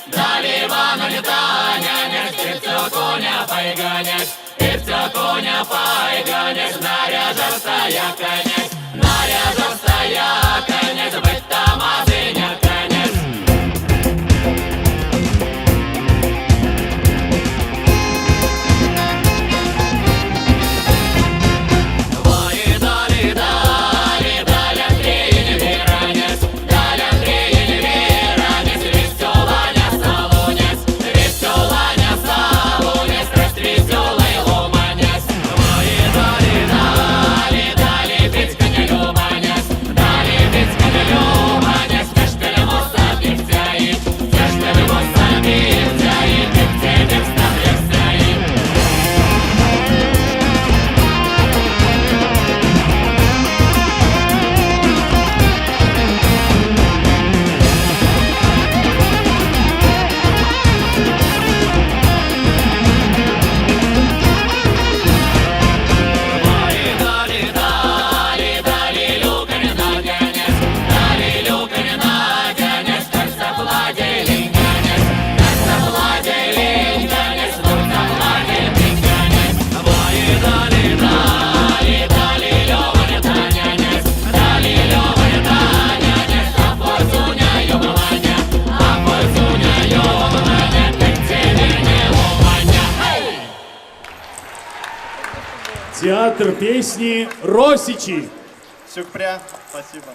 далі Івана літа, нянець, і цього коня пайганець, і цього коня пайганець, наряжався я конець, наряжався я конець, бить там мазиня конець. Ой, далі, далі, далі, Андрій, не віранець, далі Андрій, не віранець, веселаня салонець, веселаня салонець, розтрясёлий ломанець. Ой, далі, далі, далі, Петька не любанець, далі Петька не любанець, це ж ти йому забігцяє, це ж ти йому забігцяє, ти в тебе вставляйся. Ой, далі, далі, далі, люка не надянець, далі люка не надянець, так заплатили лінганець, так заплатили лінганець, ну заплатили лінганець. Ой, далі, далі, далі, Льова не танянець, далі Льова не танянець, а пользуня йомаланя, а пользуня йомаланя, так тебе не ломаня. Театр песни «Росичи». Сюрпря, спасибо.